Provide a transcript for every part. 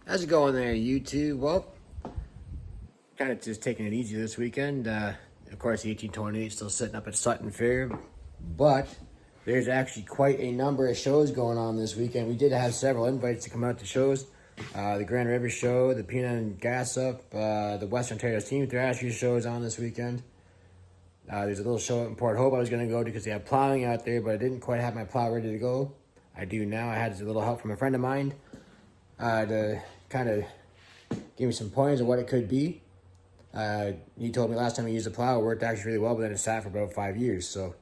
How's it going there, YouTube? Well, kind of just taking it easy this weekend. Of course, the 1828 still sitting up at Sutton Fair, but there's actually quite a number of shows going on this weekend. We did have several invites to come out to shows. The Grand River Show, the Peanut and Gas Up, the Western Ontario Steam Thrashers show is on this weekend. There's a little show in Port Hope I was going to go to because they have plowing out there, but I didn't quite have my plow ready to go. I do now. I had a little help from a friend of mine to kind of give me some pointers of what it could be. He told me last time he used a plow, it worked actually really well, but then it sat for about 5 years. So,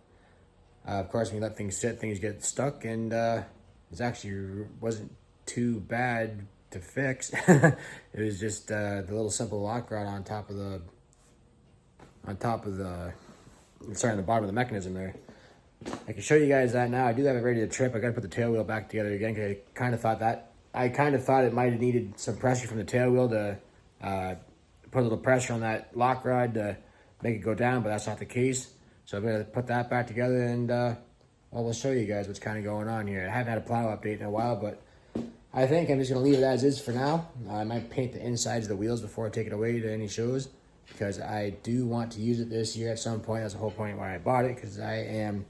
of course, when you let things sit, things get stuck, and it actually wasn't too bad to fix. It was just the little simple lock rod on top of the the bottom of the mechanism there. I can show you guys that now. I do have it ready to trip. I got to put the tail wheel back together again because I kind of thought it might have needed some pressure from the tail wheel to put a little pressure on that lock rod to make it go down, but that's not the case. So I'm going to put that back together and we'll show you guys what's kind of going on here. I haven't had a plow update in a while, but I think I'm just going to leave it as is for now. I might paint the insides of the wheels before I take it away to any shows because I do want to use it this year at some point. That's the whole point why I bought it, because I am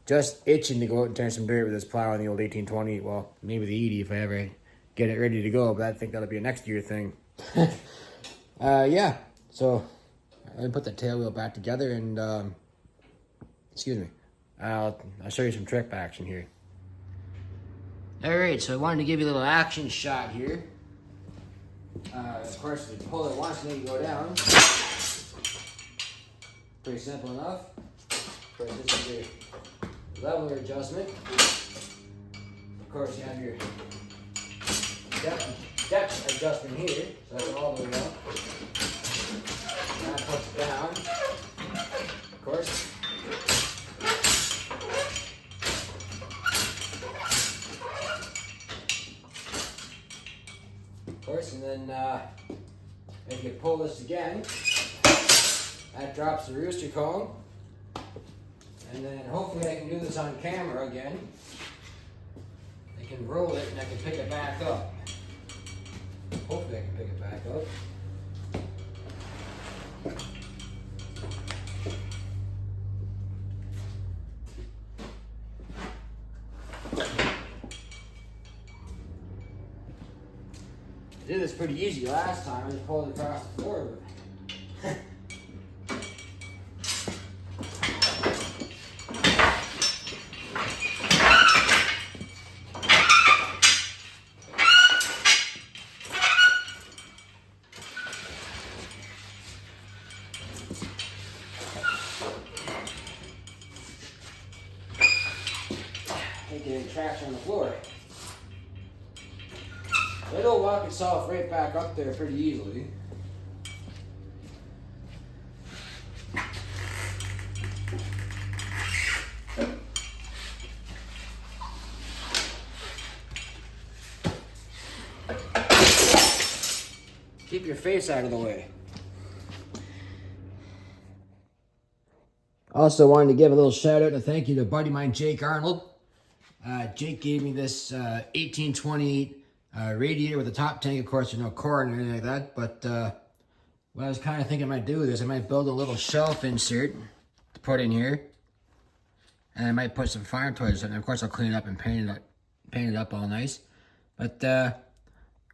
just itching to go out and turn some dirt with this plow on the old 1820. Well, maybe the 80 if I ever get it ready to go, but I think that'll be a next year thing. Yeah, so I'll put the tail wheel back together and, excuse me, I'll show you some trip action here. Alright, so I wanted to give you a little action shot here. Of course, you pull it once and then you go down. Pretty simple enough. Of course, this is your leveler adjustment. Of course, you have your depth adjustment here, so that's all the way up. And that puts it down. Of course. And then if you pull this again, that drops the rooster cone. And then hopefully I can do this on camera again. I can roll it and I can pick it back up. Hopefully I can pick it back up. I did this pretty easy last time. I just pulled it across the floor. Getting traction on the floor. It'll walk itself right back up there pretty easily. Keep your face out of the way. Also wanted to give a little shout out and thank you to a buddy of mine, Jake Arnold. Jake gave me this 1828 radiator with a top tank. Of course, there's no cord or anything like that, but what I was kind of thinking I might do with this, I might build a little shelf insert to put in here, and I might put some farm toys in it. Of course, I'll clean it up and paint it up all nice. But I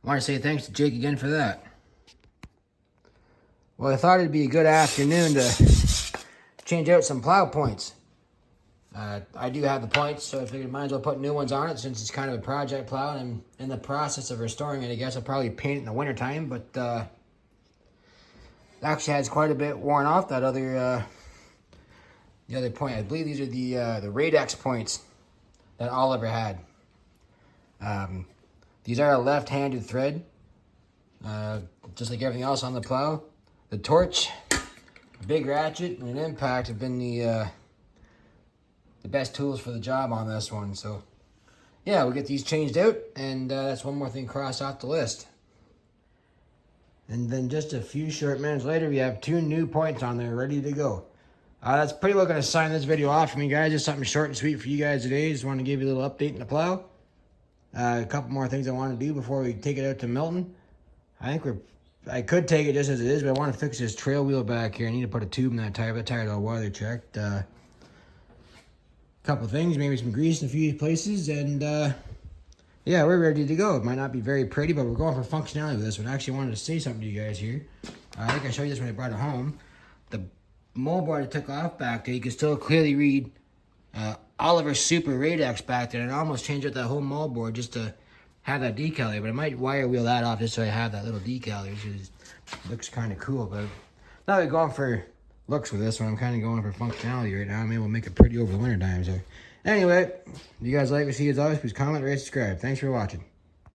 want to say thanks to Jake again for that. Well, I thought it'd be a good afternoon to change out some plow points. I do have the points, so I figured might as well put new ones on it since it's kind of a project plow, and I'm in the process of restoring it. I guess I'll probably paint it in the wintertime, but it actually has quite a bit worn off. That other, the other point, I believe these are the Radex points that Oliver had. These are a left-handed thread, just like everything else on the plow. The torch, a big ratchet, and an impact have been the best tools for the job on this one. So yeah, we'll get these changed out, and that's one more thing crossed off the list. And then just a few short minutes later, we have 2 new points on there ready to go. That's pretty well going to sign this video off for me, guys. Just something short and sweet for you guys today. Just wanted to give you a little update in the plow. A couple more things I want to do before we take it out to Milton. I think I could take it just as it is, but I want to fix this trail wheel back here. I need to put a tube in that tire. That tire's all weather checked. Couple things, maybe some grease in a few places, and yeah, we're ready to go. It might not be very pretty, but we're going for functionality with this one. I actually wanted to say something to you guys here. I think I showed you this when I brought it home. The moldboard I took off back there, you can still clearly read Oliver Super Radex back there, and I almost changed out that whole moldboard just to have that decal there, but I might wire wheel that off just so I have that little decal there. It looks kind of cool, but not really going for looks with this one. I'm kind of going for functionality right now. Maybe we'll make it pretty over the winter times there. Anyway, if you guys like to see as always, please comment, rate, subscribe. Thanks for watching.